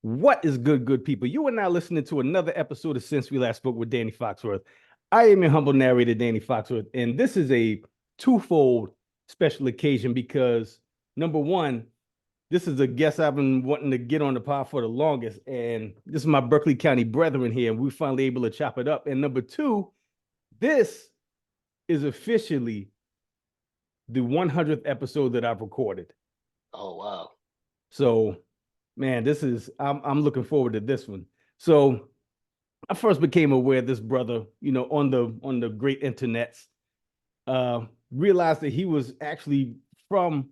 What is good people? You are now listening to another episode of Since We Last Spoke with Danny Foxworth. I am your humble narrator, Danny Foxworth, and this is a twofold special occasion because number one, this is a guest I've been wanting to get on the pod for the longest, and this is my Berkeley County brethren here, and we're finally able to chop it up. And number two, this is officially the 100th episode that I've recorded. Oh wow! So, man, I'm looking forward to this one. So, I first became aware of this brother, on the great internets. Realized that he was actually from,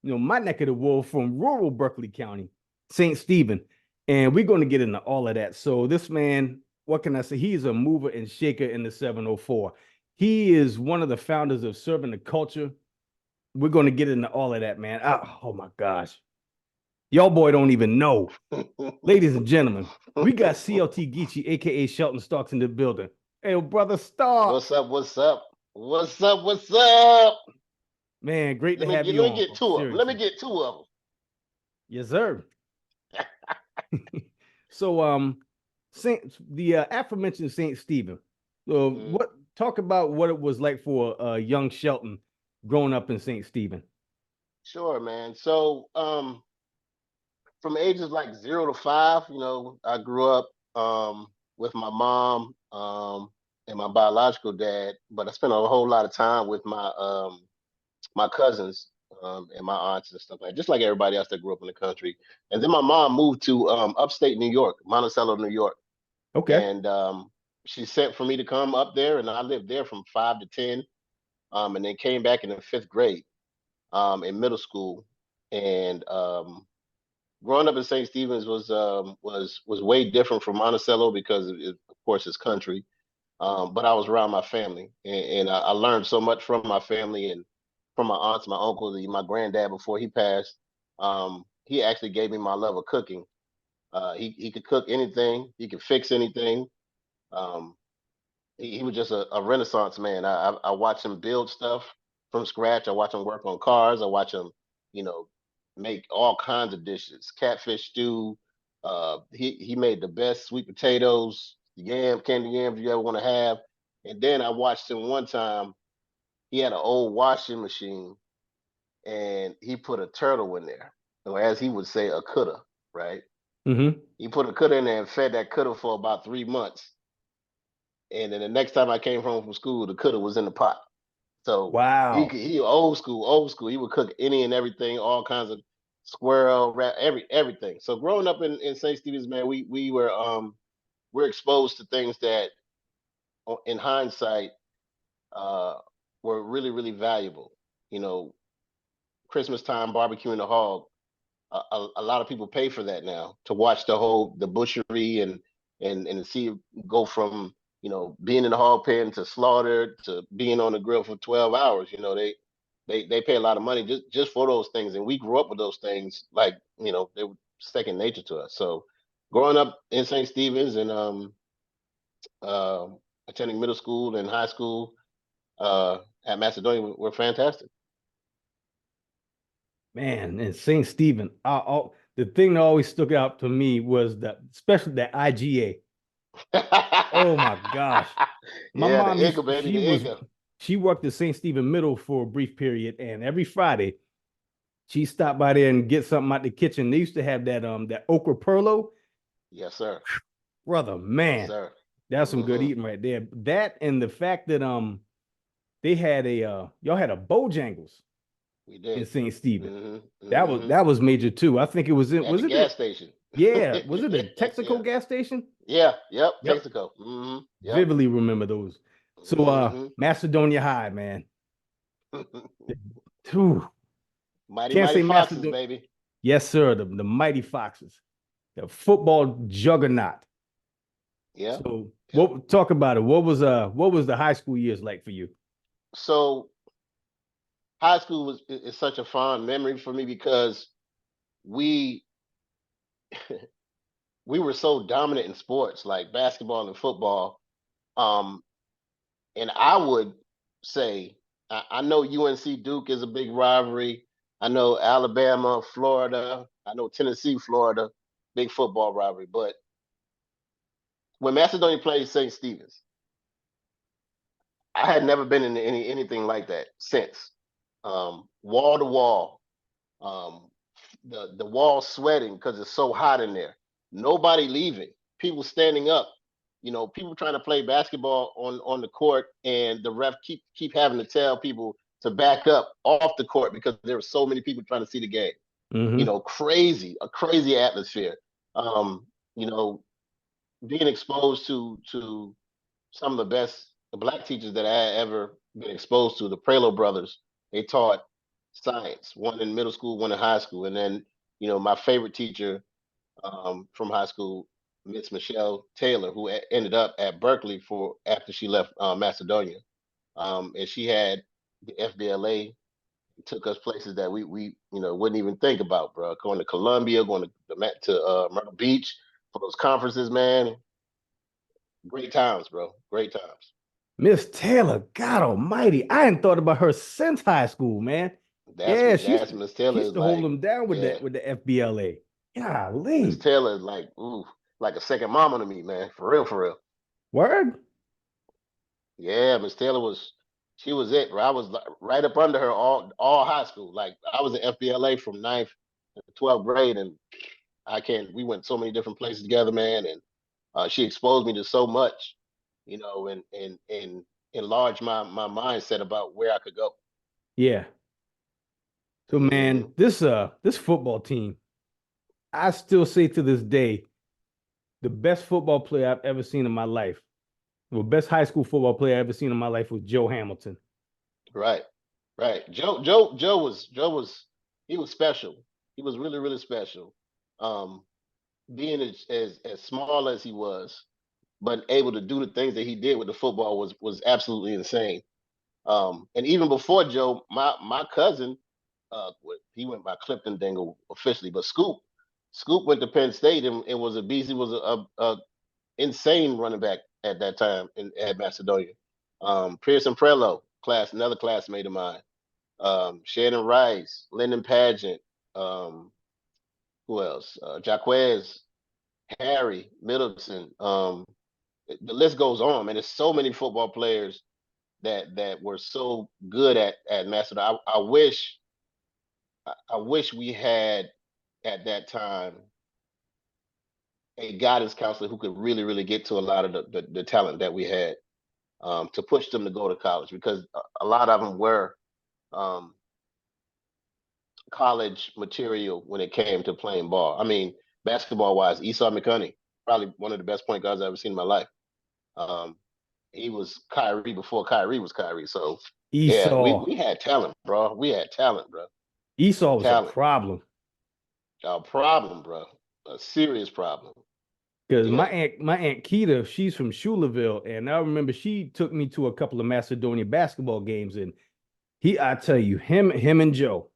my neck of the woods, from rural Berkeley County, St. Stephen, and we're going to get into all of that. So, this man, what can I say? He's a mover and shaker in the 704. He is one of the founders of Serving the Culture. We're going to get into all of that, man. Oh my gosh. Y'all boy don't even know. Ladies and gentlemen, we got CLT Geechee, aka Shelton Starks, in the building. Hey, brother Stark. What's up? What's up? What's up? What's up? Man, great to have you on. Let me get two of them. Let me get two of them. Yes, sir. So, the aforementioned St. Stephen. Talk about what it was like for young Shelton growing up in St. Stephen. Sure, man. So, from ages like 0 to 5, I grew up with my mom and my biological dad, but I spent a whole lot of time with my cousins and my aunts and stuff like that, just like everybody else that grew up in the country. And then my mom moved to upstate New York, Monticello, New York. Okay. And she sent for me to come up there, and I lived there from 5 to 10, and then came back in the 5th grade in middle school. And growing up in St. Stephen's was way different from Monticello because of course it's country. But I was around my family, and I learned so much from my family and from my aunts, my uncles, and my granddad before he passed. He actually gave me my love of cooking. He could cook anything. He could fix anything. Um, he was just a renaissance man. I watched him build stuff from scratch. I watch him work on cars. I watch him, you know, make all kinds of dishes. Catfish stew. He made the best sweet potatoes, candy yams you ever want to have. And then I watched him one time. He had an old washing machine, and he put a turtle in there, or as he would say, a cutter. Right? Mm-hmm. He put a cutter in there and fed that cutter for about 3 months. And then the next time I came home from school, the cutter was in the pot. So Wow. he old school, old school. He would cook any and everything, all kinds of squirrel, rat, everything. So growing up in St. Stephen's, man, we're exposed to things that, in hindsight, uh, were really really valuable. You know, Christmas time barbecuing the hog. A lot of people pay for that now to watch the butchery and to see it go from being in the hog pen to slaughtered to being on the grill for 12 hours. They pay a lot of money just for those things, and we grew up with those things, like, they were second nature to us. So growing up in St. Stephen's and uh, attending middle school and high school at Macedonia were fantastic. Man, and St. Stephen, the thing that always stuck out to me was especially that IGA. Oh my gosh. My Yeah, the mom Igga, baby, the Igga. she worked at St. Stephen Middle for a brief period, and every Friday she stopped by there and get something out the kitchen. They used to have that okra perlo. Yes, sir. Brother, man, Yes, sir. that's some good eating right there. That and the fact that they had y'all had a Bojangles We in did. St. Stephen. That was major too. I think it was at the gas station. Yeah, was it a Texaco Yeah. gas station? Yeah. Yep. Yep. Texaco. Yep. Vividly remember those. So Macedonia High, man. Whew. Mighty Can't Mighty say Foxes, Macedonia. baby. Yes, sir. The Mighty Foxes, the football juggernaut. Yeah. So, Yep. talk about it. What was the high school years like for you? So high school is such a fond memory for me because we we were so dominant in sports like basketball and football. Um, and I would say I know UNC Duke is a big rivalry. I know Alabama, Florida. I know Tennessee, Florida. big football rivalry. But when Macedonia played St. Stephen's, I had never been in anything like that since. Wall to wall, um, the wall sweating because it's so hot in there. Nobody leaving. People standing up. People trying to play basketball on the court, and the ref keep having to tell people to back up off the court because there were so many people trying to see the game. Mm-hmm. A crazy atmosphere. Um, you know, being exposed to some of the best black teachers that I had ever been exposed to, the Prelo brothers. They taught science, one in middle school, one in high school. And then, my favorite teacher from high school, Miss Michelle Taylor, who ended up at Berkeley for after she left Macedonia. And she had the FBLA, took us places that we wouldn't even think about, bro. Going to Columbia, going to Myrtle Beach for those conferences, man. Great times, bro. Great times. Miss Taylor, God Almighty, I hadn't thought about her since high school, man. That's Yeah, what that's Miss she Taylor used is to hold like. them down with Yeah, the FBLA. Miss Golly, Taylor is like, ooh, like a second mama to me, man. For real, for real. word. Yeah, Miss Taylor she was it, bro. I was right up under her all high school. Like I was in FBLA from ninth to 12th grade, and I can't. We went so many different places together, man, and she exposed me to so much, and enlarged my mindset about where I could go. Yeah. So Hmm. man, this football team, I still say to this day, the best football player I've ever seen in my life, the best high school football player I've ever seen in my life was Joe Hamilton. Right, right. Joe was he was special. He was really really special. Um, being as small as he was, but able to do the things that he did with the football was absolutely insane. And even before Joe, my cousin, he went by Clifton Dingle officially, but Scoop went to Penn State and was a beast. He was a insane running back at that time at Macedonia. Pearson Prello, another classmate of mine. Shannon Rice, Lyndon Pageant, um, who else? Jaquez, Harry Middleton. The list goes on, man. There's so many football players that were so good at Macedonia. I wish we had at that time a guidance counselor who could really really get to a lot of the talent that we had, to push them to go to college, because a lot of them were um, college material when it came to playing ball. I mean, basketball wise, Esau McCunny, probably one of the best point guards I've ever seen in my life. Um, he was Kyrie before Kyrie was Kyrie. So yeah, we Esau, we had talent, bro. We had talent, bro. Esau was a Talent. problem A problem, bro. A serious problem. because Yeah. my aunt Keita, she's from Schuylerville, and I remember she took me to a couple of Macedonia basketball games, and I tell you, him and Joe,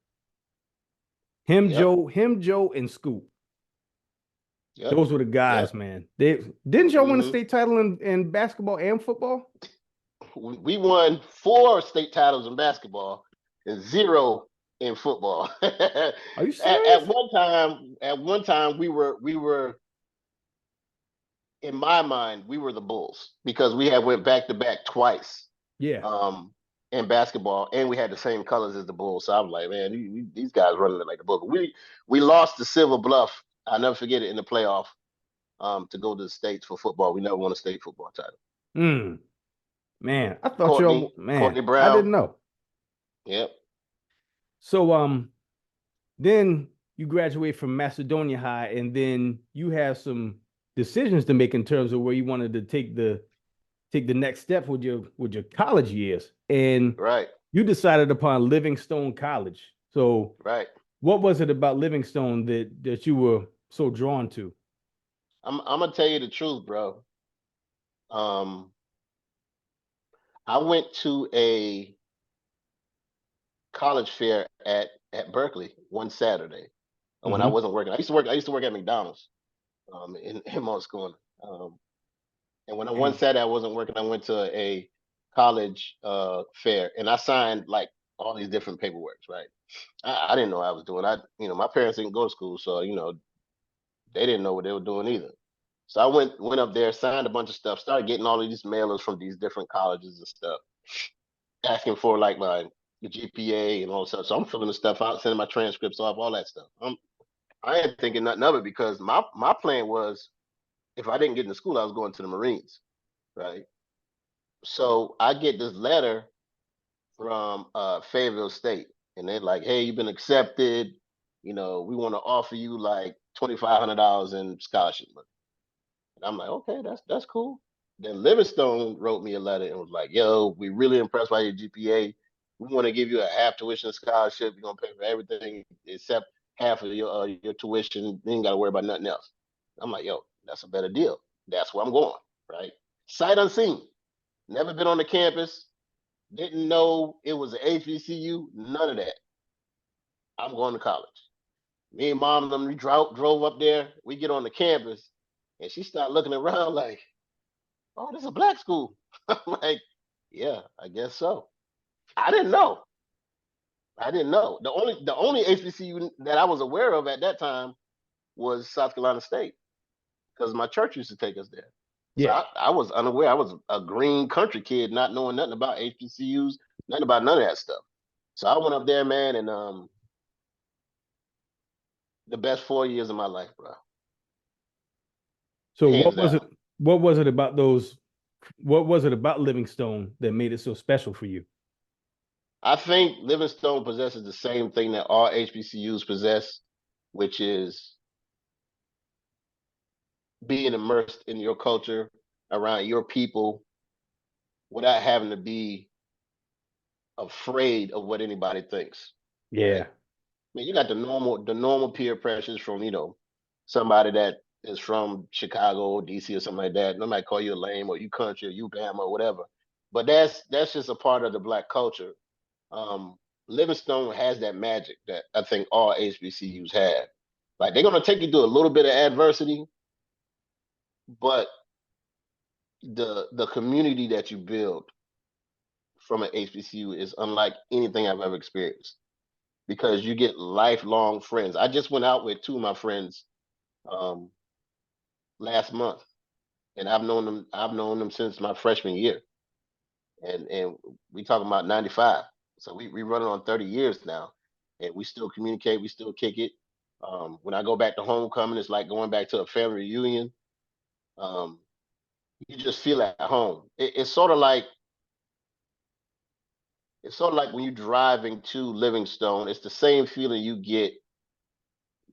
Yep. Him, Joe, and Scoop. Yep. Those were the guys, Yep. man. They didn't y'all win a Hmm. state title in basketball and football? We won 4 state titles in basketball and 0 in football. at, Are you at serious? one time, we were in my mind, we were the Bulls because we had went back to back twice, Yeah. um, in basketball, and we had the same colors as the Bulls. So I'm like, man, these guys running it like the Bulls. We lost to Silver Bluff. I'll never forget it, in the playoff, to go to the states for football. We never won a state football title. Mm, man, I thought y'all, man, Courtney I Brown. didn't know. Yep. So then you graduate from Macedonia High, and then you have some decisions to make in terms of where you wanted to take the next step with your college years. And Right. you decided upon Livingstone College. So Right. what was it about Livingstone that you were so drawn to? I'm gonna tell you the truth, bro. Um, I went to a college fair at Berkeley one Saturday when I Mm-hmm. wasn't working. I used to work at McDonald's, in Moss Corner. And when I one Dang. Saturday I wasn't working, I went to a college fair, and I signed like all these different paperwork. Right. I didn't know what I was doing. My parents didn't go to school, so they didn't know what they were doing either. So I went up there, signed a bunch of stuff, started getting all of these mailers from these different colleges and stuff, asking for like my GPA and all that stuff. So I'm filling the stuff out, sending my transcripts off, all that stuff. I ain't thinking nothing of it because my plan was if I didn't get into school, I was going to the Marines, right? So I get this letter from Fayetteville State, and they're like, "Hey, you've been accepted. You know, we want to offer you like $2,500 in scholarship money." And I'm like, "Okay, that's cool." Then Livingstone wrote me a letter and was like, "Yo, we really impressed by your GPA. We want to give you a half tuition scholarship. You're gonna pay for everything except half of your tuition. You ain't got to worry about nothing else." I'm like, "Yo, that's a better deal. That's where I'm going, right? Sight unseen. Never been on the campus. Didn't know it was an HBCU. None of that. I'm going to college." Me and mom and them, we drove up there. We get on the campus, and she started looking around like, "Oh, this is a black school." I'm like, "Yeah, I guess so." I didn't know. I didn't know. The only HBCU that I was aware of at that time was South Carolina State because my church used to take us there. So Yeah. I was unaware. I was a green country kid, not knowing nothing about HBCUs, nothing about none of that stuff. So I went up there, man, and the best 4 years of my life, bro, So hands down. what was it about those what was it about Livingstone that made it so special for you? I think Livingstone possesses the same thing that all HBCUs possess, which is being immersed in your culture around your people without having to be afraid of what anybody thinks. Right? Yeah. I mean, you got the normal peer pressures from somebody that is from Chicago or DC or something like that. They might call you a lame or you country or you Bama or whatever. But that's just a part of the black culture. Um, Livingstone has that magic that I think all HBCUs have. Like they're gonna take you through a little bit of adversity, but the community that you build from an HBCU is unlike anything I've ever experienced because you get lifelong friends. I just went out with two of my friends um, last month, and I've known them since my freshman year, and we talking about '95. So we running on 30 years now, and we still communicate. We still kick it. When I go back to homecoming, it's like going back to a family reunion. Um, you just feel at home. It's sort of like when you're driving to Livingstone. It's the same feeling you get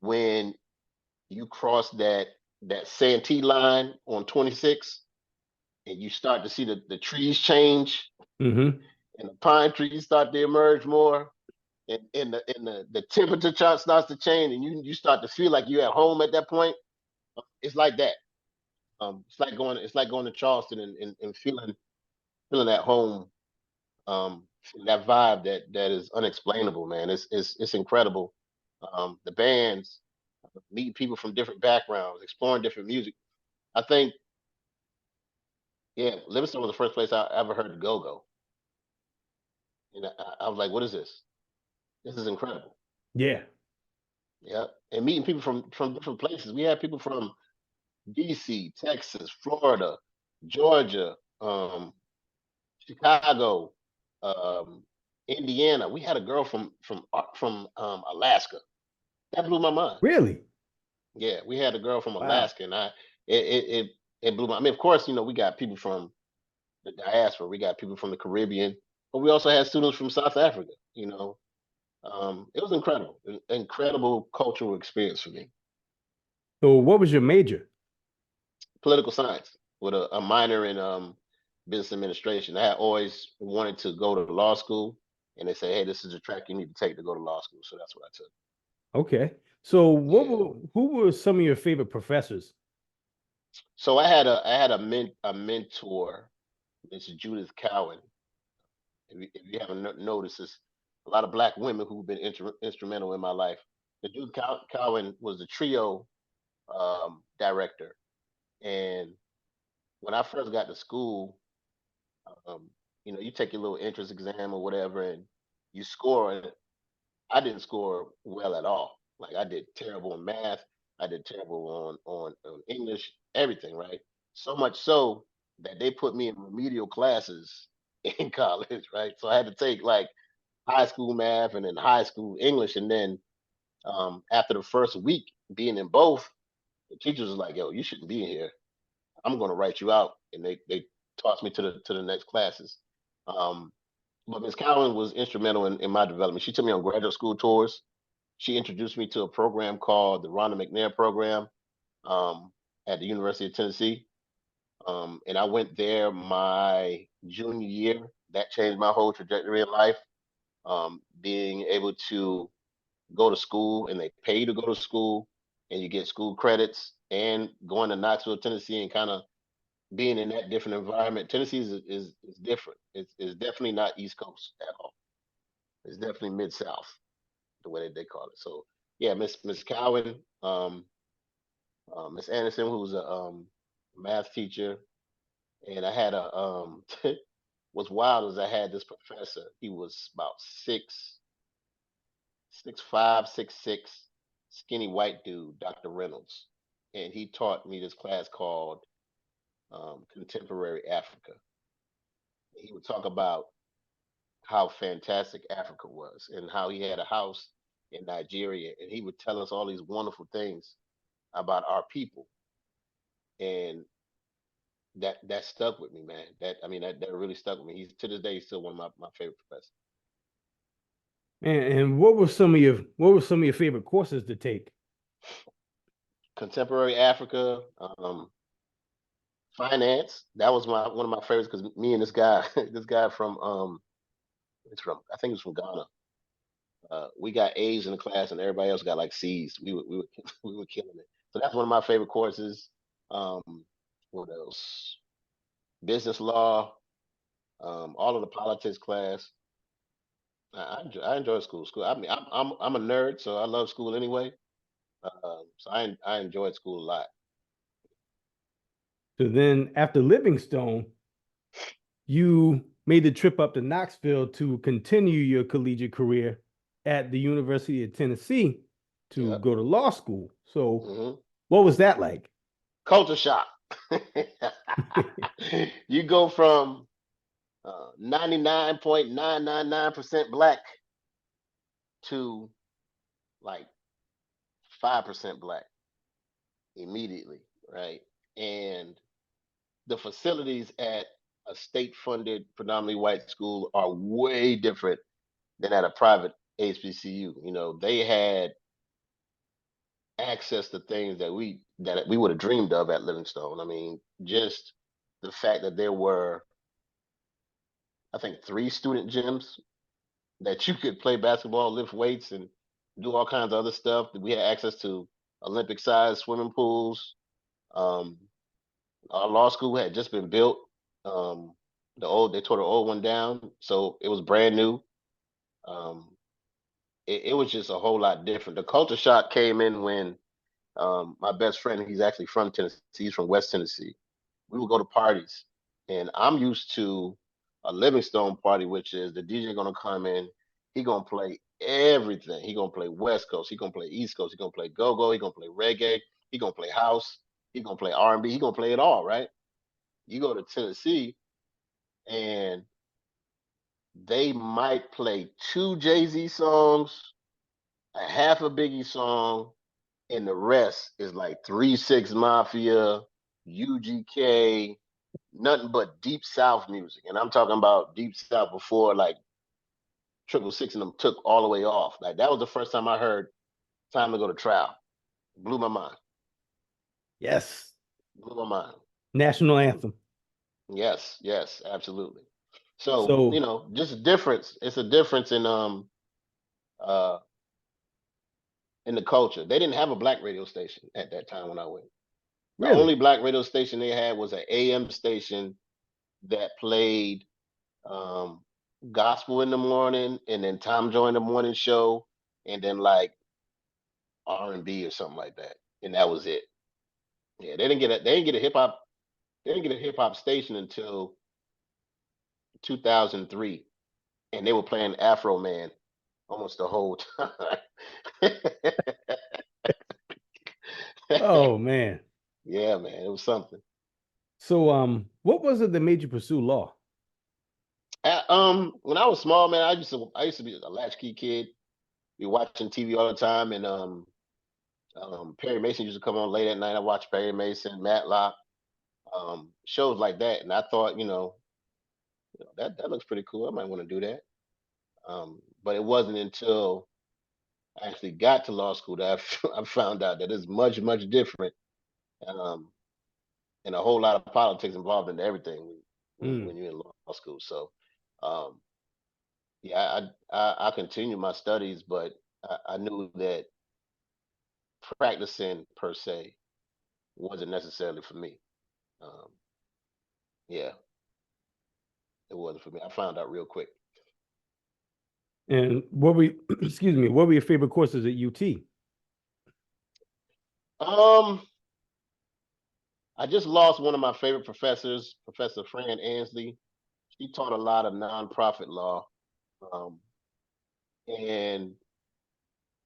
when you cross that Santee line on 26 and you start to see the trees change Mm-hmm. and the pine trees start to emerge more and the temperature chart starts to change and you start to feel like you're at home at that point. It's like that. It's like going to Charleston and feeling at home. That vibe that is unexplainable, man. It's incredible. The bands, meeting people from different backgrounds, exploring different music. I think, yeah, Livingston was the first place I ever heard the go go. And I was like, what is this? This is incredible. Yeah. Yeah. And meeting people from different places. We had people from DC, Texas, Florida, Georgia, Chicago, um, Indiana. We had a girl from Alaska. That blew my mind. Really? Yeah, we had a girl from Wow. Alaska, and it blew my. I mean, of course, we got people from the diaspora. We got people from the Caribbean, but we also had students from South Africa. It was incredible, an incredible cultural experience for me. So what was your major? Political science with a minor in business administration. I had always wanted to go to law school, and they say, "Hey, this is a track you need to take to go to law school." So that's what I took. Okay. So Yeah. who were some of your favorite professors? So I had a mentor, Miss Judith Cowan. If you haven't noticed, it's a lot of black women who've been instrumental in my life. The Judith Cowan was the trio director, and when I first got to school, um, you take your little entrance exam or whatever, and you score. And I didn't score well at all. Like I did terrible in math. I did terrible on English, everything, right? So much so that they put me in remedial classes in college, right? So I had to take like high school math and then high school English, and then after the first week being in both, the teachers was like, "Yo, you shouldn't be in here. I'm going to write you out," and they tossed me to the next classes. Um, but Miss Cowan was instrumental in my development. She took me on graduate school tours. She introduced me to a program called the Rhonda McNair program um, at the University of Tennessee. And I went there my junior year. That changed my whole trajectory in life. Being able to go to school and they pay you to go to school and you get school credits and going to Knoxville, Tennessee and kind of being in that different environment. Tennessee is different. It's definitely not East Coast at all. It's definitely Mid South, the way that they call it. So yeah, Miss Cowan, Miss Anderson, who's a math teacher, and I had a what's wild is I had this professor. He was about 6'5", 6'6", skinny white dude, Dr. Reynolds, and he taught me this class called Contemporary Africa. He would talk about how fantastic Africa was and how he had a house in Nigeria, and he would tell us all these wonderful things about our people, and that stuck with me, man. That I mean, that really stuck with me. He's to this day he's still one of my favorite professors. And what were some of your favorite courses to take? Contemporary Africa, finance. That was my one of my favorites because me and this guy, this guy from it's from I think it's from Ghana. We got A's in the class and everybody else got like C's. We were we were killing it. So that's one of my favorite courses. Um, what else? Business law. All of the politics class. I enjoy school. School. I mean, I'm a nerd, so I love school anyway. So I enjoyed school a lot. So then after Livingstone, you made the trip up to Knoxville to continue your collegiate career at the University of Tennessee to Yeah. go to law school. So Hmm. what was that like? Culture shock. You go from 99.999% black to like 5% black immediately, right? And the facilities at a state funded, predominantly white school are way different than at a private HBCU. You know, they had access to things that we would have dreamed of at Livingstone. I mean, just the fact that there were, I think, three student gyms that you could play basketball, lift weights, and do all kinds of other stuff. We had access to Olympic-sized swimming pools. Um, our law school had just been built. Um, they tore the old one down, so it was brand new. Um, it was just a whole lot different. The culture shock came in when my best friend, he's actually from Tennessee, he's from West Tennessee. We would go to parties, and I'm used to a Livingstone party, which is the DJ gonna come in, he gonna play everything. He gonna play West Coast, he gonna play East Coast, he gonna play go go, he gonna play reggae, he gonna play house, he gonna play R&B, he gonna play it all, right? You go to Tennessee, and they might play two Jay Z songs, a half a Biggie song, and the rest is like 3 6 Mafia, UGK, nothing but deep South music. And I'm talking about deep South before like 666 and them took all the way off. Like that was the first time I heard "Time to Go to Trial." Blew my mind. Yes, Blew my mind. national anthem. Yes, yes, absolutely. So So just a difference. It's a difference uh in the culture. They didn't have a black radio station at that time when I went. The really, only black radio station they had was an AM station that played um, gospel in the morning, and then Tom joined the morning show, and then like R&B or something like that, and that was it. Yeah, they didn't get a hip hop they didn't get a hip hop station until 2003, and they were playing Afro Man almost the whole time. Oh man. Yeah, man, it was something. So what was it that made you pursue law? When I was small, man, I used to be a latchkey kid. Be watching TV all the time, and Perry Mason used to come on late at night. I watched Perry Mason, Matlock, shows like that, and I thought, that looks pretty cool. I might want to do that. But it wasn't until I actually got to law school that I found out that it's much, much different, um, and a whole lot of politics involved in everything Mm. when you're in law school. So, um, yeah, I continued my studies, but I knew that practicing per se wasn't necessarily for me. Um, yeah, it wasn't for me. I found out real quick. And what were excuse me, what were your favorite courses at UT? Um, I just lost one of my favorite professors, Professor Fran Ansley. She taught a lot of nonprofit law, um, and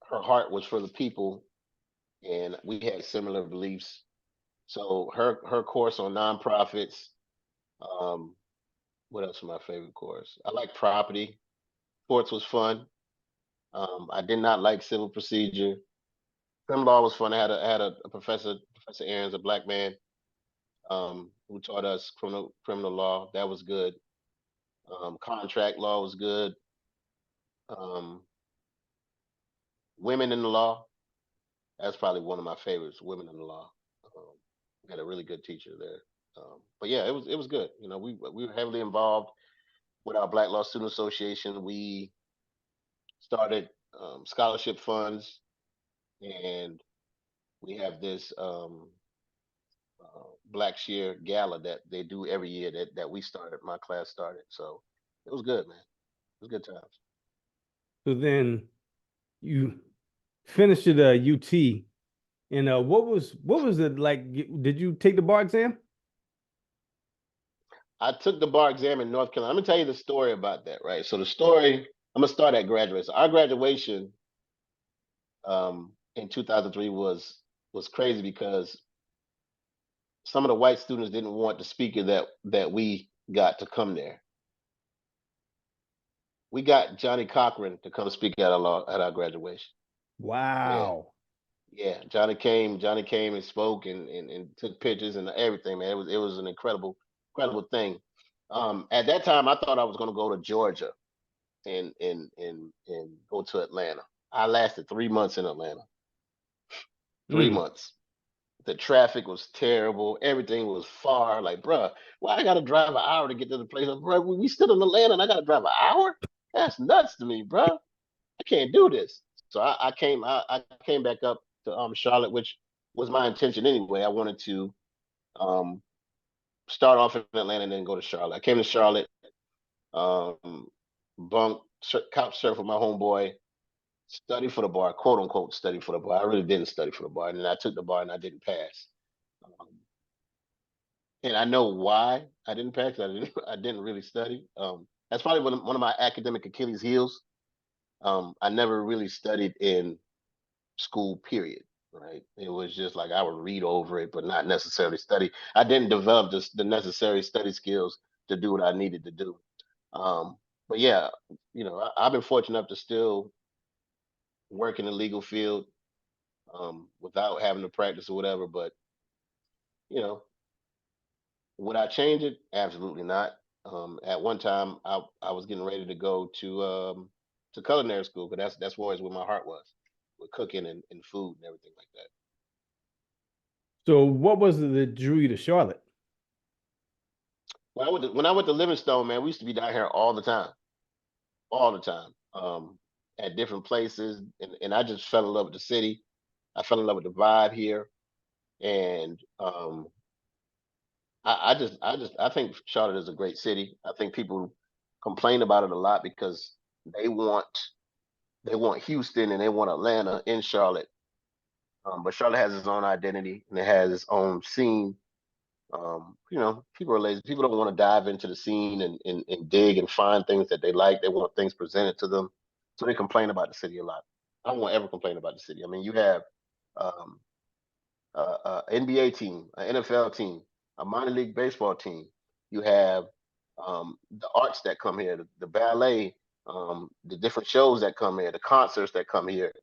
her heart was for the people, and we had similar beliefs. So her course on nonprofits. Um, what else was my favorite course? I like property. Sports was fun. I did not like civil procedure. Criminal law was fun. I had a professor, Professor Aaron's, a black man, who taught us criminal law. That was good. Contract law was good. Um, women in the law. That's probably one of my favorites. Women in the law. Um, we had a really good teacher there. But yeah, it was good. We were heavily involved with our Black Law Student Association. We started scholarship funds, and we have this Black Shear Gala that they do every year that we started. My class started, so it was good, man. It was good times. So then you finished at UT, and what was it like? Did you take the bar exam? I took the bar exam in North Carolina. Let me tell you the story about that, right? So the story, I'm gonna start at graduation. Our graduation in 2003 was crazy because some of the white students didn't want the speaker that we got to come there. We got Johnny Cochran to come speak at our graduation. Yeah, Wow. yeah. Johnny came and spoke and took pictures and everything, man. It was an incredible thing. At that time, I thought I was gonna go to Georgia and go to Atlanta. I lasted 3 months in Atlanta. Three Mm. months. The traffic was terrible. Everything was far. Like, bruh, why I gotta drive an hour to get to the place? Bruh, we still in Atlanta and I gotta drive an hour? That's nuts to me, bruh. I can't do this. So I came back up to Charlotte, which was my intention anyway. I wanted to um start off in Atlanta and then go to Charlotte. I came to Charlotte, um, bunk, cop surf with my homeboy, study for the bar, quote unquote, study for the bar. I really didn't study for the bar, and then I took the bar and I didn't pass. Um, and I know why I didn't pass. 'Cause I didn't. I didn't really study. That's probably one of my academic Achilles heels. I never really studied in school. Period. Right. It was just like I would read over it, but not necessarily study. I didn't develop the necessary study skills to do what I needed to do. Um, but yeah, I've been fortunate enough to still work in the legal field, without having to practice or whatever. But you know, would I change it? Absolutely not. At one time, I was getting ready to go to culinary school, because that's always where my heart was, with cooking and food and everything like that. So what was it that drew you to Charlotte? When I went to Livingstone, man, we used to be down here all the time, at different places, and I just fell in love with the city. I fell in love with the vibe here, and I think Charlotte is a great city. I think people complain about it a lot because they want they want Houston and they want Atlanta in Charlotte. But Charlotte has its own identity and it has its own scene. People are lazy. People don't want to dive into the scene and dig and find things that they like. They want things presented to them. So they complain about the city a lot. I don't want to ever complain about the city. I mean, you have um, NBA team, an NFL team, a minor league baseball team. You have the arts that come here, the ballet, the different shows that come here, the concerts that come here,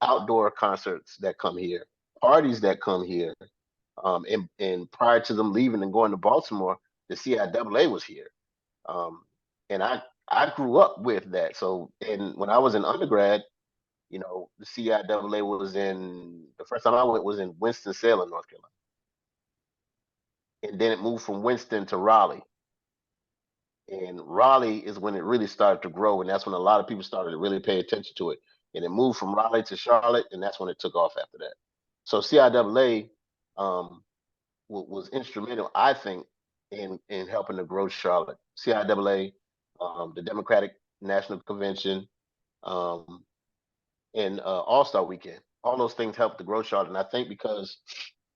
outdoor concerts that come here, parties that come here. And prior to them leaving and going to Baltimore, the CIAA was here. Um, and I grew up with that. So, and when I was in undergrad, the CIAA was in the first time I went was in Winston-Salem, North Carolina, and then it moved from Winston to Raleigh. And Raleigh is when it really started to grow, and that's when a lot of people started to really pay attention to it. And it moved from Raleigh to Charlotte, and that's when it took off after that. So CIAA um, was instrumental, I think, in helping to grow Charlotte. CIAA, the Democratic National Convention, um, and All Star Weekend. All those things helped to grow Charlotte, and I think because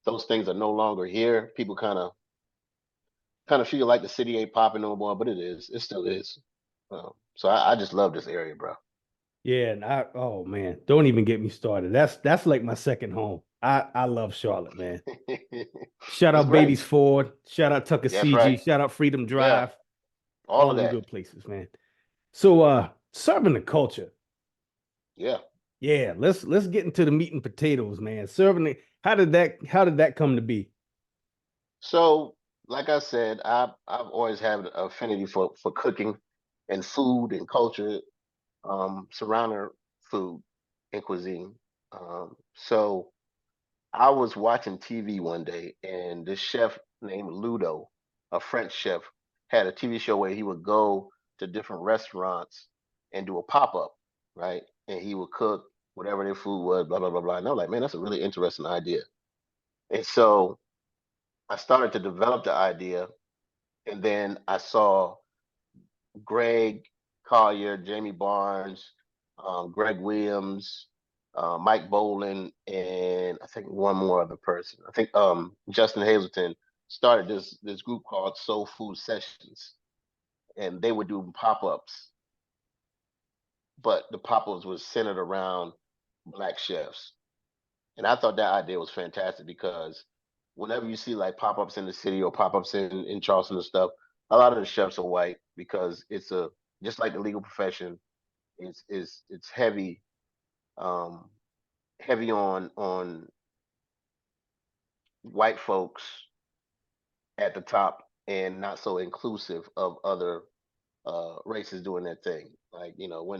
those things are no longer here, people kind of feel like the city ain't popping no more, but it is. It still is. So I just love this area, bro. Yeah, and oh man, don't even get me started. That's like my second home. I love Charlotte, man. Shout It's out great. Beatty's Ford, shout out That's Tuckasegee, right. shout out Freedom Yeah, Drive, all all of them that. good places, man. So serving the culture. Yeah. Yeah, let's get into the meat and potatoes, man. Serving it, how did that come to be? So, like I said, I've always had an affinity for cooking and food and culture, surrounding food and cuisine. So I was watching TV one day, and this chef named Ludo, a French chef, had a TV show where he would go to different restaurants and do a pop up, right? And he would cook whatever their food was, blah blah blah blah. And I was like, man, that's a really interesting idea. And so I started to develop the idea, and then I saw Greg Collier, Jamie Barnes, Greg Williams, Mike Boland, and I think one more other person. I think Justin Hazelton started this group called Soul Food Sessions, and they would do pop ups, but the pop ups was centered around black chefs. And I thought that idea was fantastic because whenever you see like pop ups in the city or pop ups in Charleston and stuff, a lot of the chefs are white because it's a just like the legal profession, it's um, heavy on white folks at the top and not so inclusive of other races doing their thing. Like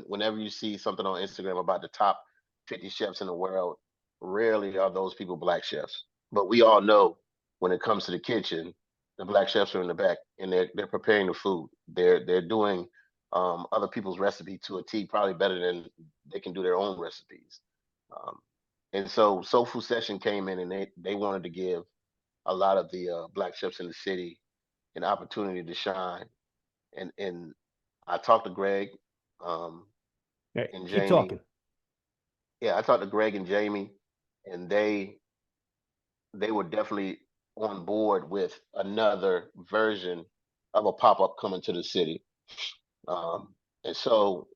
whenever you see something on Instagram about the top 50 chefs in the world, rarely are those people black chefs. But we all know when it comes to the kitchen, the black chefs are in the back and they're preparing the food. They're doing other people's recipe to a T, probably better than they can do their own recipes. Um, and so Soul Food Session came in and they wanted to give a lot of the black chefs in the city an opportunity to shine. And I talked to Greg Hey, and keep Jamie. talking. Yeah, I talked to Greg and Jamie, and they were definitely on board with another version of a pop up coming to the city. Um, and so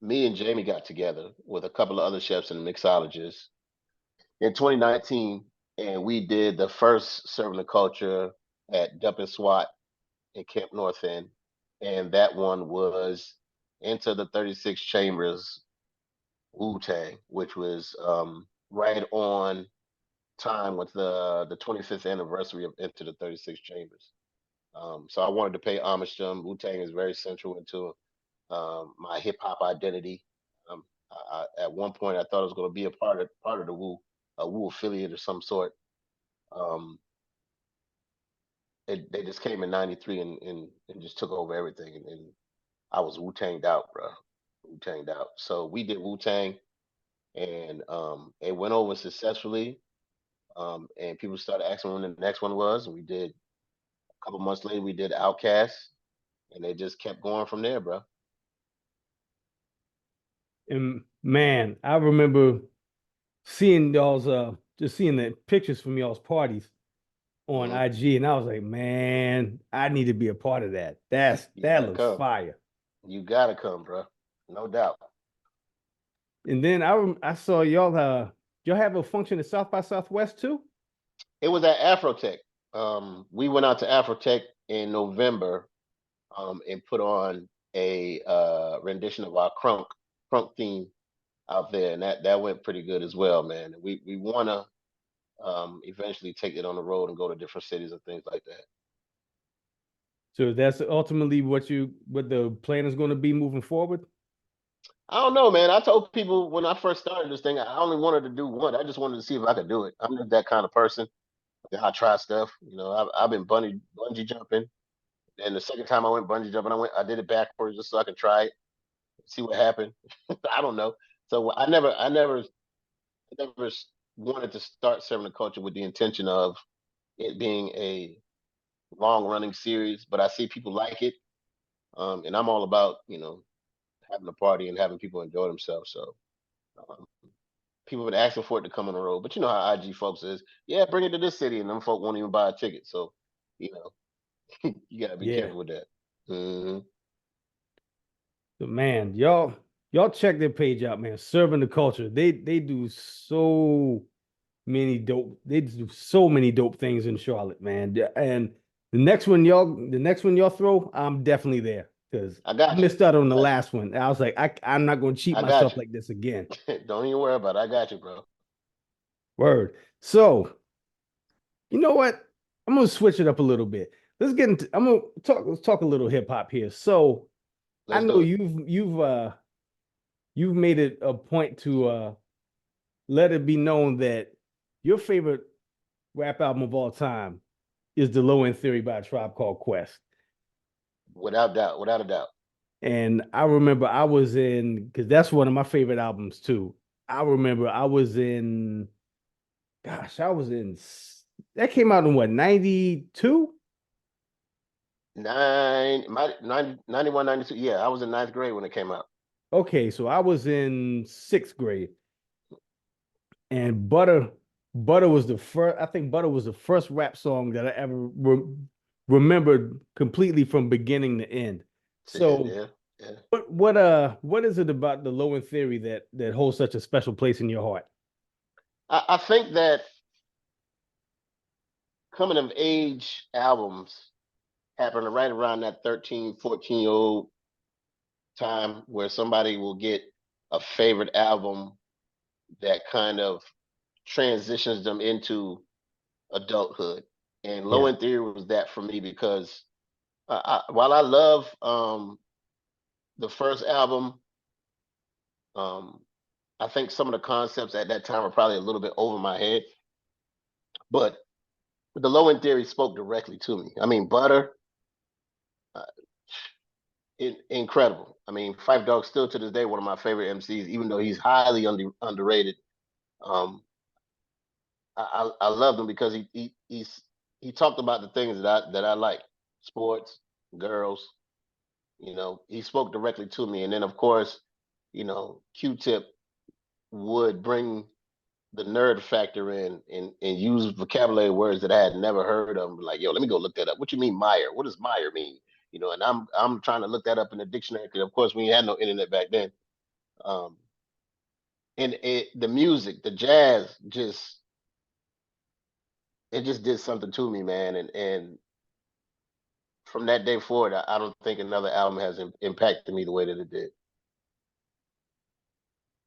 me and Jamie got together with a couple of other chefs and mixologists in 2019, and we did the first Serving the Culture at Dump and Swat in Camp North End, and that one was Into the 36 Chambers Wu Tang, which was right on time with the 25th anniversary of Into the 36 Chambers. So I wanted to pay homage to them. Wu Tang is very central into my hip hop identity. At one point, I thought it was going to be a part of the Wu, a Wu affiliate of some sort. Um, they just came in '93 and just took over everything, and I was Wu Tanged out, bro. Wu Tanged out. So we did Wu Tang, and it went over successfully. And people started asking when the next one was, and we did. A couple months later, we did Outcast, and they just kept going from there, bro. And man, I remember seeing y'all's just seeing the pictures from y'all's parties on Hmm. IG, and I was like, man, I need to be a part of that. You That gotta looks come. fire. You gotta come, bro. No doubt. And then I saw y'all have a function at South by Southwest too? It was at Afrotech. We went out to Afrotech in November, and put on a rendition of our crunk theme out there, and that went pretty good as well, man. We want to eventually take it on the road and go to different cities and things like that. So that's ultimately what the plan is going to be moving forward. I don't know, man. I told people when I first started this thing, I only wanted to do one. I just wanted to see if I could do it. I'm just that kind of person. I try stuff. I've been bungee jumping, and the second time I went bungee jumping, I did it backwards just so I could try it, see what happened. I don't know. So I never wanted to start serving the culture with the intention of it being a long running series, but I see people like it, and I'm all about having a party and having people enjoy themselves. So um, people have been asking for it to come on the road, but you know how IG folks is. Yeah, bring it to this city, and them folk won't even buy a ticket. So you know, you gotta be Yeah. careful with that. Hmm. But man, y'all check their page out, man. Serving the culture. They do so many dope things in Charlotte, man. Yeah, and the next one y'all throw, I'm definitely there because I I got you. missed out on I the got you. last one. I was like, I'm not gonna cheat I got myself you. like this again. Don't even worry about it. I got you, bro. Word. So, you know what? I'm gonna switch it up a little bit. Let's get into let's talk a little hip hop here. So I Let's know do it. you've made it a point to let it be known that your favorite rap album of all time is The Low End Theory by a Tribe Called Quest. Without doubt. Without a doubt. And I remember I was in, because that's one of my favorite albums too. I remember I was in, gosh, that came out in what, 92? Nine, my 91, 92. Yeah, I was in ninth grade when it came out. Okay, so I was in sixth grade. And Butter was the first, I think Butter was the first rap song that I ever remembered completely from beginning to end. Shit, So yeah, yeah. what is it about the Low End Theory that holds such a special place in your heart? I think that coming of age albums happen right around that 13, 14-year old time where somebody will get a favorite album that kind of transitions them into adulthood. And Low Yeah. End Theory was that for me because while I love the first album, um, I think some of the concepts at that time were probably a little bit over my head. But the Low End Theory spoke directly to me. I mean, Butter, uh, incredible. I mean, Fife Dog still to this day one of my favorite MCs, even though he's highly underrated. Um, I loved him because he talked about the things that I like: sports, girls. He spoke directly to me, and then of course, Q-Tip would bring the nerd factor in and use vocabulary words that I had never heard of. Like, yo, let me go look that up. What you mean Meyer? What does Meyer mean? And I'm trying to look that up in the dictionary because of course we had no internet back then. Um, and the music, the jazz, it just did something to me, man. And from that day forward, I don't think another album has impacted me the way that it did.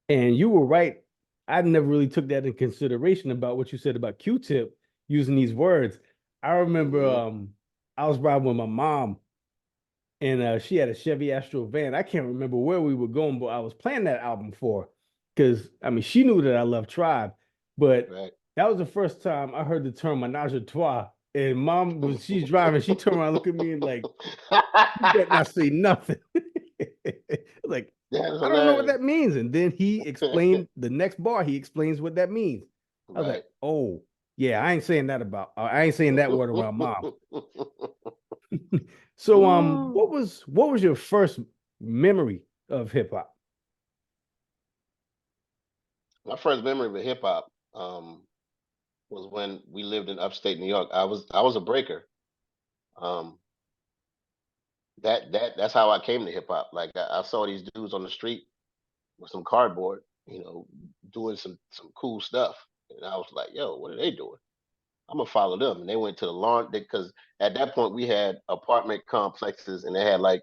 And you were right. I never really took that in consideration about what you said about Q-Tip using these words. I remember Hmm. I was riding with my mom and she had a Chevy Astro van. I can't remember where we were going, but I was playing that album for because I mean she knew that I love Tribe, but Right. that was the first time I heard the term menage a trois. And mom was she's driving, she turned around, looked at me and like, you better not say nothing. Like, That's I don't know what hilarious. that means. And then he explained the next bar, he explains what that means. I was Right. like, oh, yeah, I ain't saying that word around mom. So Ooh. what was your first memory of hip hop? My first memory of hip hop was when we lived in upstate New York. I was a breaker. Um, that's how I came to hip hop. Like I saw these dudes on the street with some cardboard, doing some cool stuff. And I was like, yo, what are they doing? I'm gonna follow them. And they went to the laundry because at that point we had apartment complexes and they had like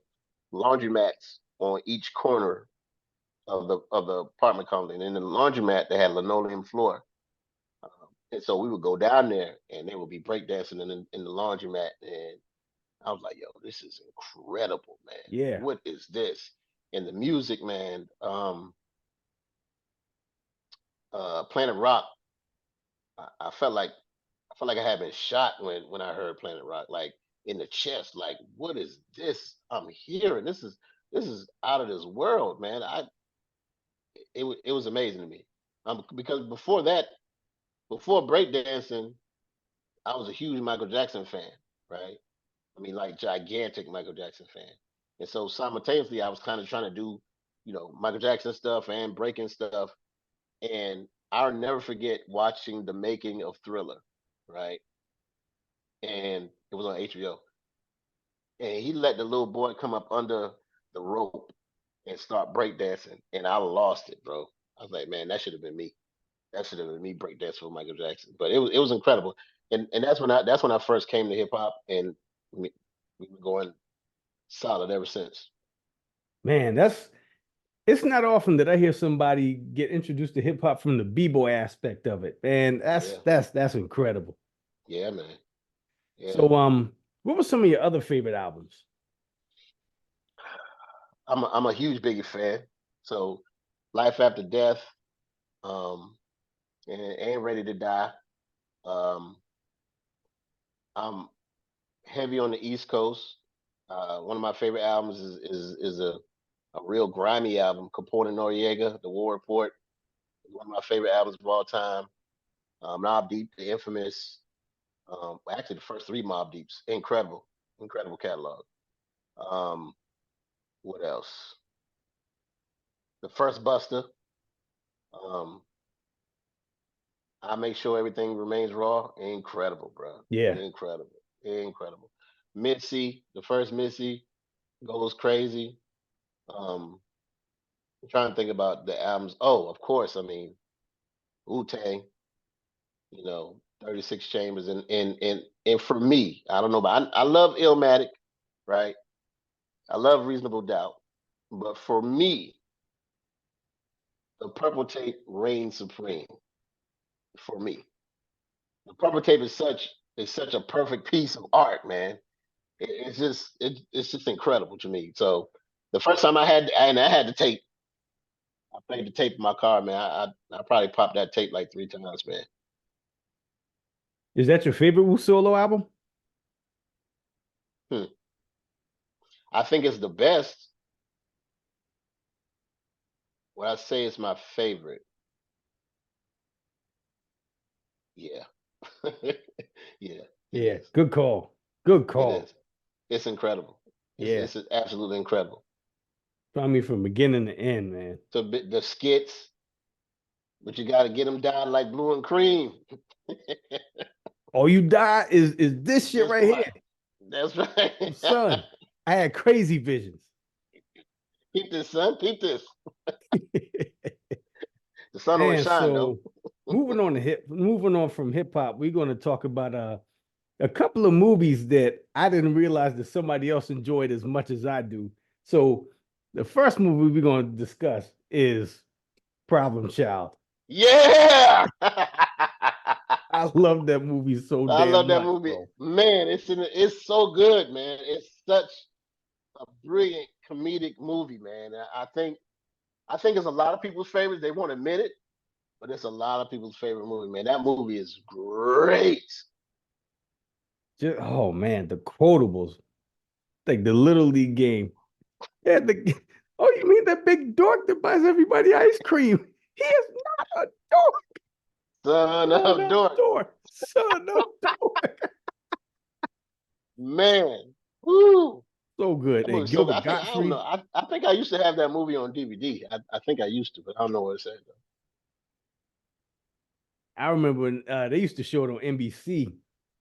laundromats on each corner of the apartment complex. And in the laundromat they had linoleum floor. And so we would go down there and they would be breakdancing in the laundromat. And I was like, yo, this is incredible, man. Yeah. What is this? And the music, man, Planet Rock, I felt like I had been shot when I heard Planet Rock, like in the chest. Like, what is this I'm hearing? This is out of this world, man. It was amazing to me. Because before that, before breakdancing, I was a huge Michael Jackson fan, right? I mean, like gigantic Michael Jackson fan. And so simultaneously, I was kind of trying to do, Michael Jackson stuff and breaking stuff. And I'll never forget watching the making of Thriller, right? And it was on HBO. And he let the little boy come up under the rope and start breakdancing. And I lost it, bro. I was like, man, that should have been me. That should have been me breakdancing with Michael Jackson. But it was incredible. And that's when I first came to hip hop, and we've been going solid ever since. Man, it's not often that I hear somebody get introduced to hip hop from the b-boy aspect of it. And that's Yeah. that's incredible. Yeah, man. Yeah. So what were some of your other favorite albums? I'm a huge Biggie fan. So Life After Death, um, and Ready to Die. Um, I'm heavy on the East Coast. One of my favorite albums is a real grimy album, Capone and Noriega, The War Report. One of my favorite albums of all time. Mobb Deep, the infamous. Actually, the first three Mobb Deeps, incredible, incredible catalog. Um, what else? The first Buster. Um, I make sure everything remains raw. Incredible, bro. Yeah. Incredible, incredible. Mitzi, the first Missy goes crazy. Um, I'm trying to think about the albums. Oh, of course. I mean, Wu Tang. 36 Chambers, and for me, I don't know, but I love Illmatic, right? I love Reasonable Doubt, but for me, the Purple Tape reigns supreme. For me, the Purple Tape is such a perfect piece of art, man. It's just incredible to me. So the first time I had the tape, I played the tape in my car, man. I probably popped that tape like 3 times, man. Is that your favorite Wu solo album? Hmm. I think it's the best. When I say it's my favorite, yeah, yeah, it Yeah, is. good call. Good It call. is. It's incredible. It's Yeah. it's absolutely incredible. I mean, from beginning to end, man. So the skits, but you got to get them down like blue and cream. All you die is this shit Guess right what? here. That's right. Son, I had crazy visions. Peep this, son. Peep this. The sun always Man, shine, though. so moving on from hip hop, we're going to talk about a couple of movies that I didn't realize that somebody else enjoyed as much as I do. So the first movie we're going to discuss is Problem Child. Yeah. I love that movie so I love damn that much, movie, bro. man. It's so good, man. It's such a brilliant comedic movie, man. I think it's a lot of people's favorites. They won't admit it, but it's a lot of people's favorite movie, man. That movie is great. Oh man, the quotables, like the Little League game. Yeah, oh, you mean that big dork that buys everybody ice cream? He is not a dork. Son Son of of Dork, dork. Son of dork. man. Woo. So good. That And movie's so good. Gilbert I don't know. Gottfried. I think I used to have that movie on DVD. I think I used to, but I don't know what it said though. I remember when they used to show it on NBC,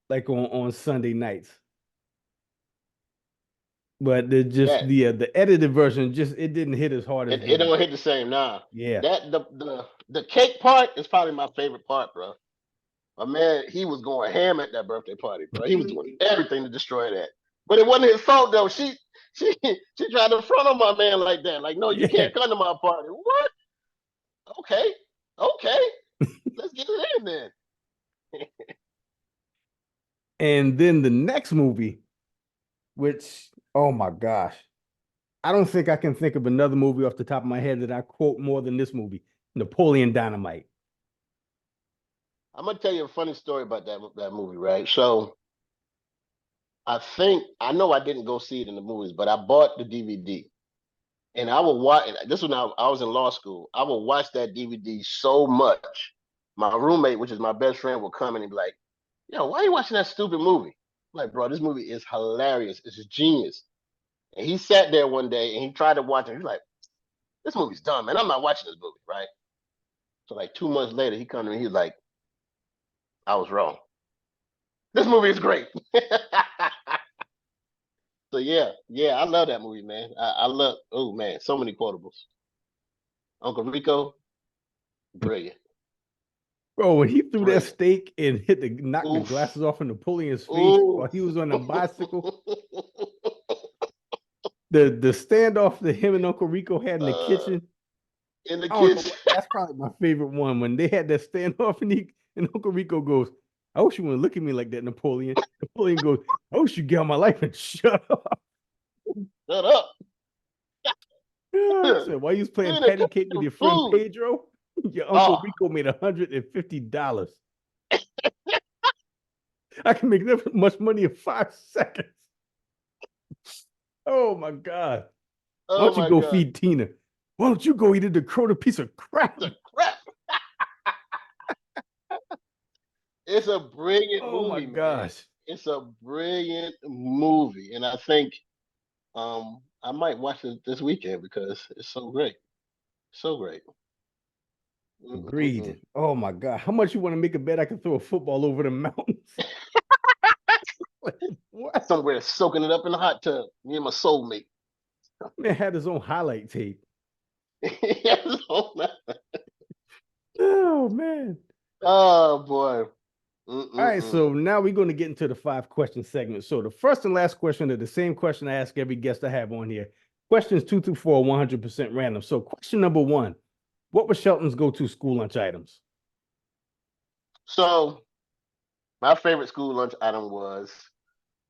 like on Sunday nights. but That the edited version just it didn't hit as hard as it the don't hit the same now. yeah. That the cake part is probably my favorite part, bro. My man, he was going ham at that birthday party, bro. He was doing everything to destroy that. But it wasn't his fault though. She tried to front on my man like that. Like, no, you Yeah. can't come to my party. What? Okay, okay, let's get it in then. And then the next movie, which oh my gosh, I don't think I can think of another movie off the top of my head that I quote more than this movie, Napoleon Dynamite. I'm gonna tell you a funny story about that movie, right? So I know I didn't go see it in the movies, but I bought the DVD. And I would watch this when I was in law school. I would watch that DVD so much. My roommate, which is my best friend, would come in and be like, "Yo, why are you watching that stupid movie?" I'm like, bro, this movie is hilarious. It's genius. And he sat there one day and he tried to watch it. He's like, "This movie's dumb, man. I'm not watching this movie." Right. So like 2 months later, he come to me. He's like, "I was wrong. This movie is great." So yeah, I love that movie, man. I love. Oh man, so many quotables. Uncle Rico, brilliant, Bro, when he threw that brilliant. steak and knocked the Oof. glasses off of Napoleon's face while Oof. he was on a bicycle, the standoff that him and Uncle Rico had in the uh, kitchen. in the I don't know kitchen. what, that's probably my favorite one when they had that standoff and Uncle Rico goes, I wish you wouldn't look at me like that, Napoleon. Napoleon goes, I wish you get out of my life and shut up. Shut up. He You said, while you was playing in the patty cake with goddamn your friend food. Pedro, your Uncle Oh, Rico made $150. I can make that much money in 5 seconds. Oh my God. Why oh don't you my go God. feed Tina? Why don't you go eat a Dakota piece of crap? The crap. It's a brilliant Oh my movie, man. gosh. It's a brilliant movie. And I think I might watch it this weekend because it's so great. So great. Mm-mm-mm. Agreed. Oh my God. How much you want to make a bet I can throw a football over the mountains? Like, what? Somewhere soaking it up in the hot tub. Me and my soulmate. Man had his own highlight tape. oh Oh man. boy. All right, Mm-mm-mm. so now we're going to get into the 5 question segment. So the first and last question are the same question I ask every guest I have on here. Questions 2 through 4, 100% random. So question number 1, what was Shelton's go-to school lunch items? So my favorite school lunch item was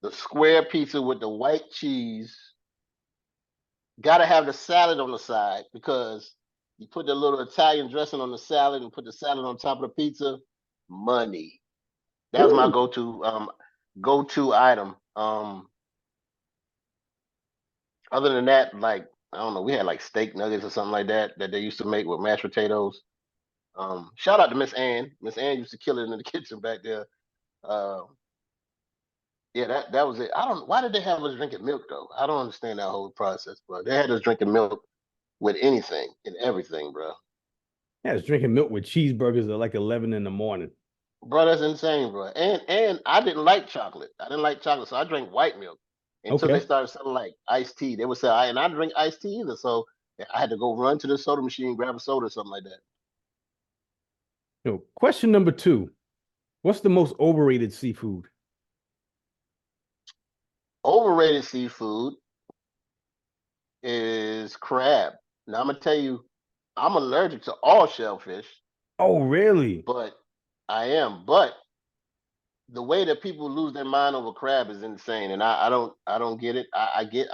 the square pizza with the white cheese. Gotta have the salad on the side because you put the little Italian dressing on the salad and put the salad on top of the pizza. Money. That was my Ooh, go-to item. Other than that, like I don't know, we had like steak nuggets or something like that that they used to make with mashed potatoes. Shout out to Miss Ann. Miss Ann used to kill it in the kitchen back there. Uh, yeah, that was it. I don't. Why did they have us drinking milk though? I don't understand that whole process, bro. They had us drinking milk with anything and everything, bro. yeah, I was drinking milk with cheeseburgers at like 11 in the morning. Bro, that's insane, bro. And I didn't like chocolate. I didn't like chocolate, so I drank white milk until they Okay. started selling like iced tea. They would say, and I drink iced tea either, so I had to go run to the soda machine, grab a soda or something like that. So question number 2, what's the most overrated seafood? Overrated seafood is crab. Now I'm gonna tell you, I'm allergic to all shellfish, Oh, really? but I am. But the way that people lose their mind over crab is insane, and I don't get it. I get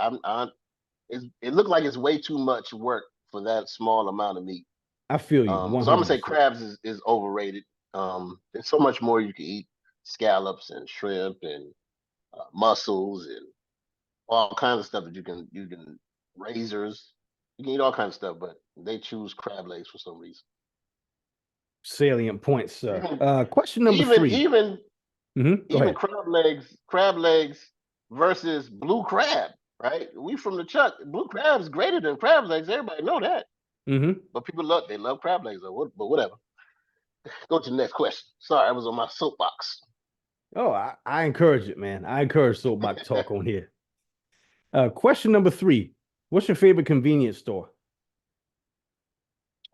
it looked like it's way too much work for that small amount of meat. I feel you So I'm gonna say 100%. crabs is overrated. There's so much more you can eat: scallops and shrimp and mussels and all kinds of stuff that you can razors. You can eat all kinds of stuff, but they choose crab legs for some reason. Salient points, sir. Even Question number even 3. even Go even ahead. crab legs versus blue crab. Right? We from the Chuck. Blue crab's greater than crab legs. Everybody know that. hmm But people love crab legs though. But whatever. Go to the next question. Sorry, I was on my soapbox. Oh, I encourage it, man. I encourage soapbox talk on here. Question number 3. What's your favorite convenience store?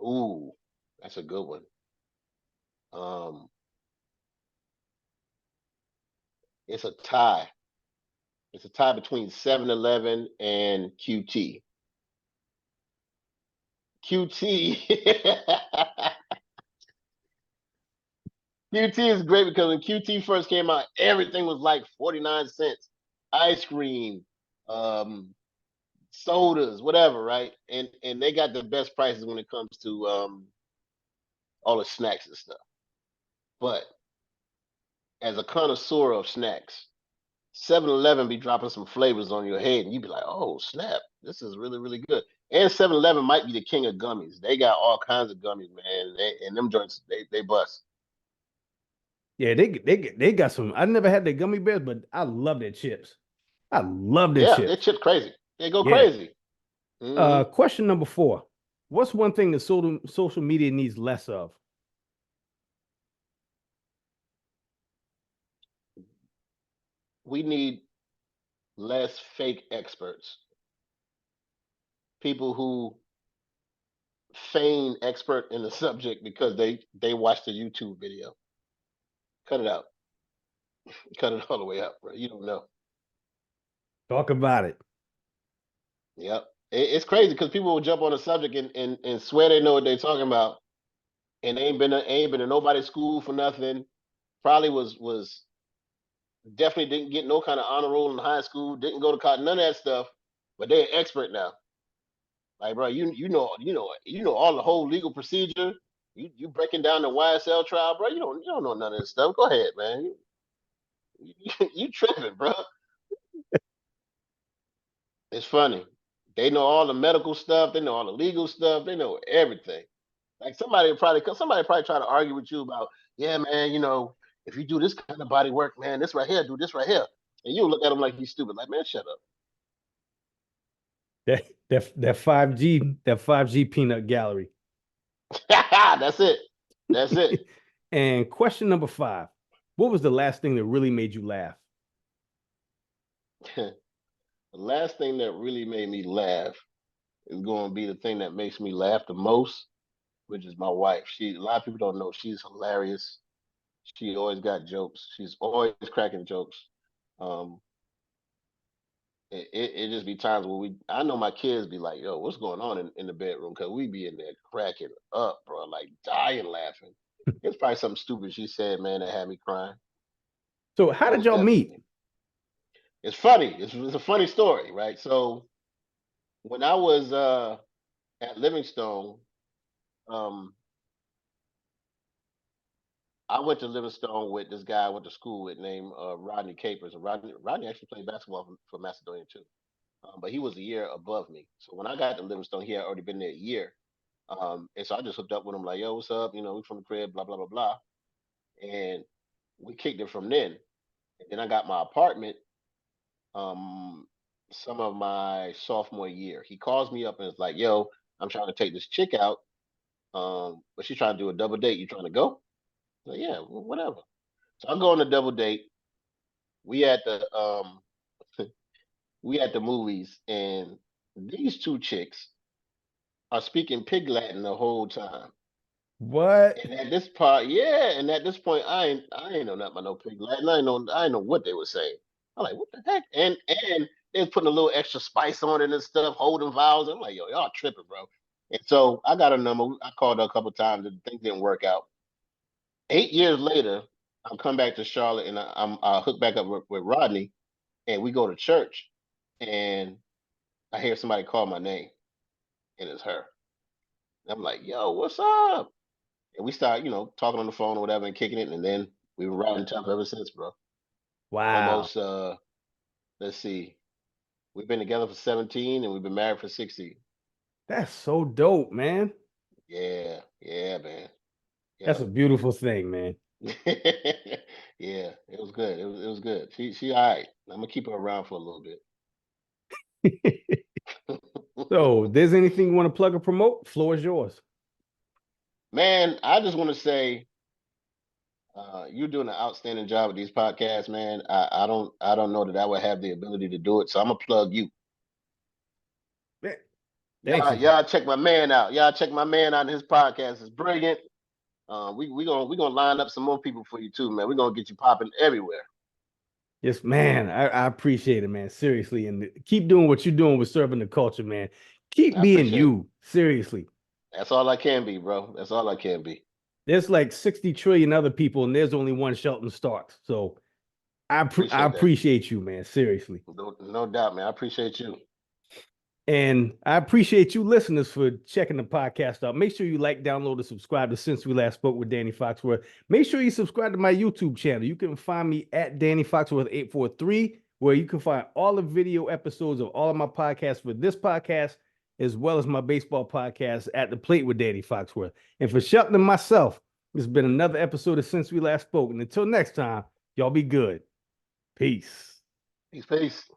Ooh, that's a good one. Um, it's a tie. It's a tie between 7-Eleven and QT. QT. QT is great because when QT first came out, everything was like 49 cents. Ice cream, um, sodas, whatever, right? And they got the best prices when it comes to all the snacks and stuff. But as a connoisseur of snacks, 7-Eleven be dropping some flavors on your head, and you be like, "Oh snap, this is really really good." And 7-Eleven might be the king of gummies. They got all kinds of gummies, man. And them joints, they bust. Yeah, they got some. I never had their gummy bears, but I love their chips. I love their Yeah, they chips. chip crazy. They go Yeah. crazy. Hmm. Question number 4. What's one thing that social media needs less of? We need less fake experts, people who feign expert in the subject because they watched a YouTube video. Cut it out. Cut it all the way out, bro. You don't know. Talk about it. Yep. It's crazy because people will jump on a subject and swear they know what they're talking about, and ain't been to nobody's school for nothing. Probably was definitely didn't get no kind of honor roll in high school. Didn't go to college. None of that stuff. But they're an expert now. Like, bro, you know all the whole legal procedure. You breaking down the YSL trial, bro. You don't know none of this stuff. Go ahead, man. You tripping, bro. It's funny. They know all the medical stuff. They know all the legal stuff. They know everything. Like somebody probably try to argue with you about, yeah, man. If you do this kind of body work, man, this right here, do this right here, and you look at him like he's stupid. Like, man, shut That 5G peanut gallery. up. That's it. That's it. And question number 5. What was the last thing that really made you laugh? The last thing that really made me laugh is going to be the thing that makes me laugh the most, which is my wife. A lot of people don't know she's hilarious. She always got jokes. She's always cracking jokes. Um, it just be times where I know my kids be like, yo, what's going on in the bedroom? Cause we be in there cracking up, bro, like dying laughing. It's probably something stupid she said, man, that had me crying. So, how did Most y'all meet? definitely. It's funny. It's a funny story, right? So when I was at Livingstone, um, I went to Livingstone with this guy I went to school with named Rodney Capers. And Rodney actually played basketball for Macedonia too. But he was a year above me. So when I got to Livingstone, he had already been there a year. And so I just hooked up with him like, yo, what's up? We from the crib, blah, blah, blah, blah. And we kicked it from then. And then I got my apartment um some of my sophomore year. He calls me up and is like, yo, I'm trying to take this chick out. But she's trying to do a double date. You trying to go? I'm like, yeah, whatever. So I go on a double date. We at the we at the movies, and these two chicks are speaking pig Latin the whole time. What? And at this part, yeah, and at this point, I ain't know nothing about no pig Latin. I ain't know what they were saying. I'm like, what the heck? And they was putting a little extra spice on it and stuff, holding vowels. I'm like, yo, y'all tripping, bro. And so I got a number. I called her a couple times, and things didn't work out. 8 years later, I'm come back to Charlotte, and I hook back up with Rodney, and we go to church, and I hear somebody call my name, and it's her. And I'm like, yo, what's up? And we start, talking on the phone or whatever and kicking it, and then we were riding tough ever since, bro. Wow. Almost let's see. We've been together for 17 and we've been married for 16. That's so dope, man. Yeah, yeah, man. That's Yep. a beautiful thing, man. Yeah, it was good. It was good. She all right. I'm gonna keep her around for a little bit. So, there's anything you want to plug or promote? Floor is yours. Man, I just want to say you're doing an outstanding job with these podcasts, man. I don't know that I would have the ability to do it, so I'm gonna plug you. Thanks, man. Y'all check my man out. Y'all check my man out. His podcast is brilliant. We gonna line up some more people for you too, man. We're gonna get you popping everywhere. Yes, man. I appreciate it, man. Seriously. And keep doing what you're doing with serving the culture, man. Keep I being appreciate it. you. Seriously. That's all I can be, bro. That's all I can be. There's like 60 trillion other people, and there's only one Shelton Starks. So I Appreciate that. appreciate you, man. Seriously. No doubt, man. I appreciate you. And I appreciate you listeners for checking the podcast out. Make sure you like, download, and subscribe to Since We Last Spoke with Danny Foxworth. Make sure you subscribe to my YouTube channel. You can find me at Danny Foxworth 843, where you can find all the video episodes of all of my podcasts for this podcast, as well as my baseball podcast at The Plate with Danny Foxworth. And for Shelton and myself, this has been another episode of Since We Last Spoke. And until next time, y'all be good. Peace. Peace.